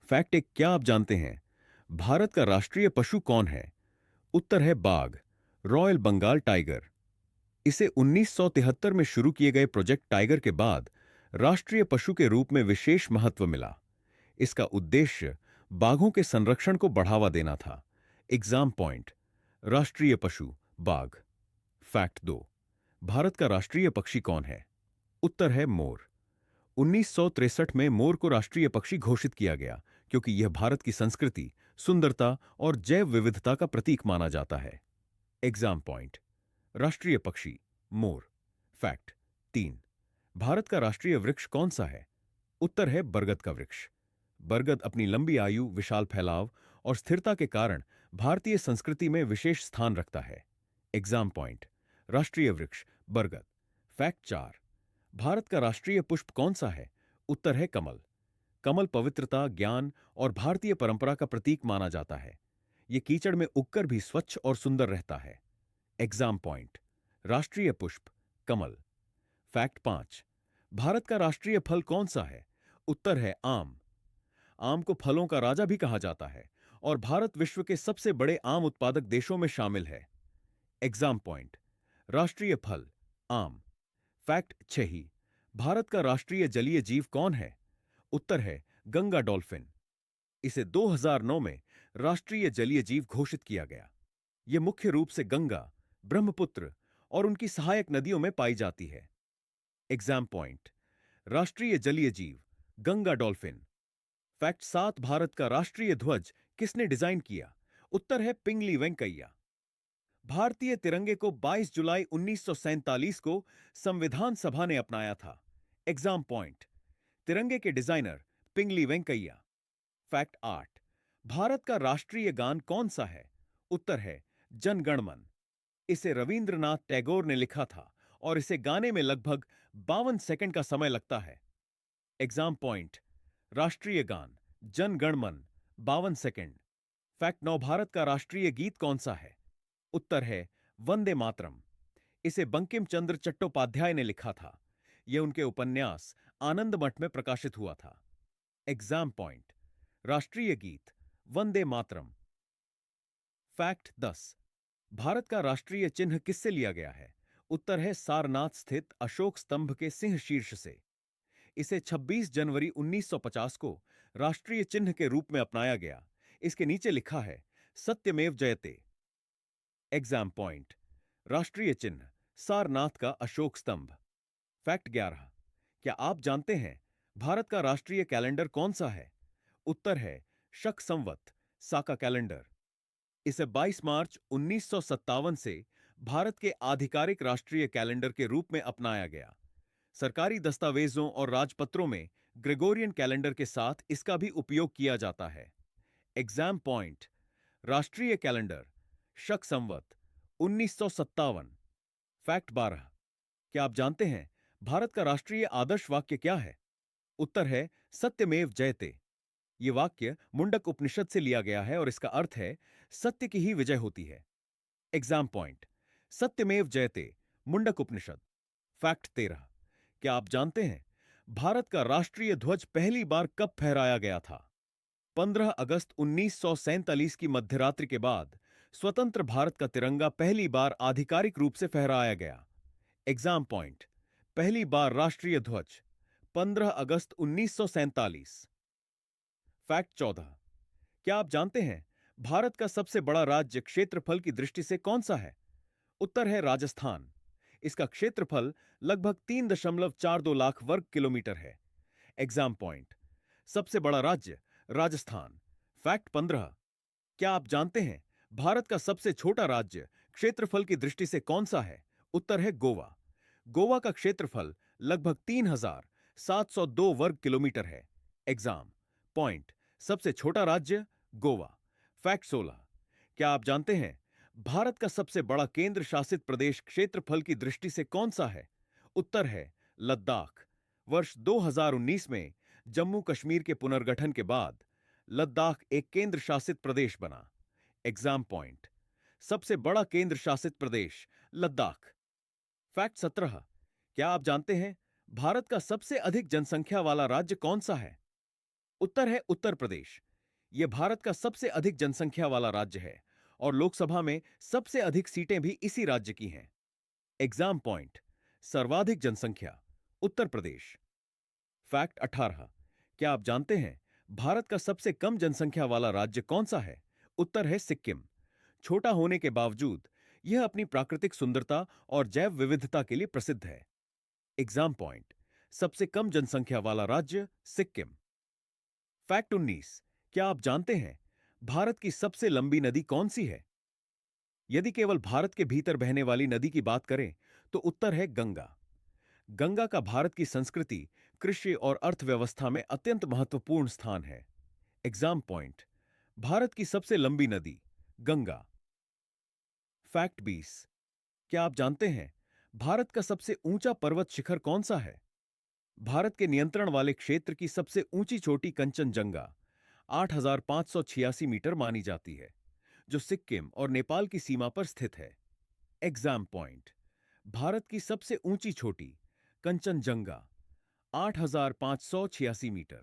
Fact एक, क्या आप जानते हैं भारत का राष्ट्रीय पशु कौन है? उत्तर है बाघ, रॉयल बंगाल टाइगर। इसे 1973 में शुरू किए गए प्रोजेक्ट टाइगर के बाद राष्ट्रीय पशु के रूप में विशेष महत्व मिला। इसका उद्देश्य बाघों के संरक्षण को बढ़ावा देना था। Exam point. राष्ट्रीय पशु बाघ। फैक्ट 2, भारत का राष्ट्रीय पक्षी कौन है? उत्तर है मोर। 1963 में मोर को राष्ट्रीय पक्षी घोषित किया गया क्योंकि यह भारत की संस्कृति, सुंदरता और जैव विविधता का प्रतीक माना जाता है। Exam point. राष्ट्रीय पक्षी मोर। फैक्ट 3, भारत का राष्ट्रीय वृक्ष कौन सा है? उत्तर है बरगद का वृक्ष। बरगद अपनी लंबी आयु, विशाल फैलाव और स्थिरता के कारण भारतीय संस्कृति में विशेष स्थान रखता है। Exam point. राष्ट्रीय वृक्ष बरगद। फैक्ट 4, भारत का राष्ट्रीय पुष्प कौन सा है? उत्तर है कमल। कमल पवित्रता, ज्ञान और भारतीय परंपरा का प्रतीक माना जाता है। यह कीचड़ में उगकर भी स्वच्छ और सुंदर रहता है। Exam point. राष्ट्रीय पुष्प कमल। फैक्ट 5, भारत का राष्ट्रीय फल कौन सा है? उत्तर है आम। आम को फलों का राजा भी कहा जाता है और भारत विश्व के सबसे बड़े आम उत्पादक देशों में शामिल है। Exam point. राष्ट्रीय फल आम। फैक्ट 6, भारत का राष्ट्रीय जलीय जीव कौन है? उत्तर है गंगा डॉल्फिन। इसे 2009 में राष्ट्रीय जलीय जीव घोषित किया गया। यह मुख्य रूप से गंगा, ब्रह्मपुत्र और उनकी सहायक नदियों में पाई जाती है। Exam point. राष्ट्रीय जलीय जीव गंगा डॉल्फिन। फैक्ट 7, भारत का राष्ट्रीय ध्वज किसने डिजाइन किया? उत्तर है पिंगली वेंकैया। भारतीय तिरंगे को 22 जुलाई 1947 को संविधान सभा ने अपनाया था। Exam point. तिरंगे के डिजाइनर पिंगली वेंकैया। फैक्ट 8, भारत का राष्ट्रीय गान कौन सा है? उत्तर है जन गण मन। इसे रविंद्रनाथ टैगोर ने लिखा था और इसे गाने में लगभग 52 सेकंड का समय लगता है। Exam point. राष्ट्रीय गान जन गण मन 52 सेकंड। फैक्ट 9, भारत का राष्ट्रीय गीत कौन सा है? उत्तर है वंदे मातरम। इसे बंकिम चंद्र चट्टोपाध्याय ने लिखा था। यह उनके उपन्यास आनंद मठ में प्रकाशित हुआ था। Exam point. राष्ट्रीय गीत वंदे मातरम। फैक्ट 10, भारत का राष्ट्रीय चिन्ह किससे लिया गया है? उत्तर है सारनाथ स्थित अशोक स्तंभ के सिंह शीर्ष से। इसे 26 जनवरी 1950 को राष्ट्रीय चिन्ह के रूप में अपनाया गया। इसके नीचे लिखा है सत्यमेव जयते। Exam point. राष्ट्रीय चिन्ह सारनाथ का अशोक स्तंभ। फैक्ट 11, क्या आप जानते हैं भारत का राष्ट्रीय कैलेंडर कौन सा है? उत्तर है शक संवत, साका कैलेंडर। इसे 22 मार्च 1957 से भारत के आधिकारिक राष्ट्रीय कैलेंडर के रूप में अपनाया गया। सरकारी दस्तावेजों और राजपत्रों में ग्रेगोरियन कैलेंडर के साथ इसका भी उपयोग किया जाता है। Exam point. राष्ट्रीय कैलेंडर शक संवत 1957। फैक्ट 12, क्या आप जानते हैं भारत का राष्ट्रीय आदर्श वाक्य क्या है? उत्तर है सत्यमेव जयते। यह वाक्य मुंडक उपनिषद से लिया गया है और इसका अर्थ है सत्य की ही विजय होती है। Exam point. सत्यमेव जयते मुंडक उपनिषद। फैक्ट 13, क्या आप जानते हैं भारत का राष्ट्रीय ध्वज पहली बार कब फहराया गया था? 15 अगस्त 1947 की मध्यरात्रि के बाद स्वतंत्र भारत का तिरंगा पहली बार आधिकारिक रूप से फहराया गया। Exam point. पहली बार राष्ट्रीय ध्वज 15 अगस्त 1947। फैक्ट 14, क्या आप जानते हैं भारत का सबसे बड़ा राज्य क्षेत्रफल की दृष्टि से कौन सा है? उत्तर है राजस्थान। इसका क्षेत्रफल लगभग 3.42 लाख वर्ग किलोमीटर है। Exam point. सबसे बड़ा राज्य राजस्थान। फैक्ट 15, क्या आप जानते हैं भारत का सबसे छोटा राज्य क्षेत्रफल की दृष्टि से कौन सा है? उत्तर है गोवा। गोवा का क्षेत्रफल लगभग 3,702 वर्ग किलोमीटर है। Exam point. सबसे छोटा राज्य गोवा। फैक्ट 16, क्या आप जानते हैं भारत का सबसे बड़ा केंद्र शासित प्रदेश क्षेत्रफल की दृष्टि से कौन सा है? उत्तर है लद्दाख। वर्ष 2019 में जम्मू कश्मीर के पुनर्गठन के बाद लद्दाख एक केंद्र शासित प्रदेश बना। Exam point. सबसे बड़ा केंद्र शासित प्रदेश लद्दाख। फैक्ट 17, क्या आप जानते हैं भारत का सबसे अधिक जनसंख्या वाला राज्य कौन सा है? उत्तर है उत्तर प्रदेश। यह भारत का सबसे अधिक जनसंख्या वाला राज्य है और लोकसभा में सबसे अधिक सीटें भी इसी राज्य की हैं। Exam point. सर्वाधिक जनसंख्या उत्तर प्रदेश। फैक्ट 18। क्या आप जानते हैं भारत का सबसे कम जनसंख्या वाला राज्य कौन सा है? उत्तर है सिक्किम। छोटा होने के बावजूद यह अपनी प्राकृतिक सुंदरता और जैव विविधता के लिए प्रसिद्ध है। Exam point. सबसे कम जनसंख्या वाला राज्य सिक्किम। फैक्ट 19। क्या आप जानते हैं भारत की सबसे लंबी नदी कौन सी है? यदि केवल भारत के भीतर बहने वाली नदी की बात करें तो उत्तर है गंगा। गंगा का भारत की संस्कृति, कृषि और अर्थव्यवस्था में अत्यंत महत्वपूर्ण स्थान है। Exam point. भारत की सबसे लंबी नदी गंगा। फैक्ट 20। क्या आप जानते हैं भारत का सबसे ऊंचा पर्वत शिखर कौन सा है? भारत के नियंत्रण वाले क्षेत्र की सबसे ऊंची चोटी कंचनजंगा 8,586 मीटर मानी जाती है, जो सिक्किम और नेपाल की सीमा पर स्थित है। Exam point. भारत की सबसे ऊंची चोटी कंचनजंगा 8,586 मीटर।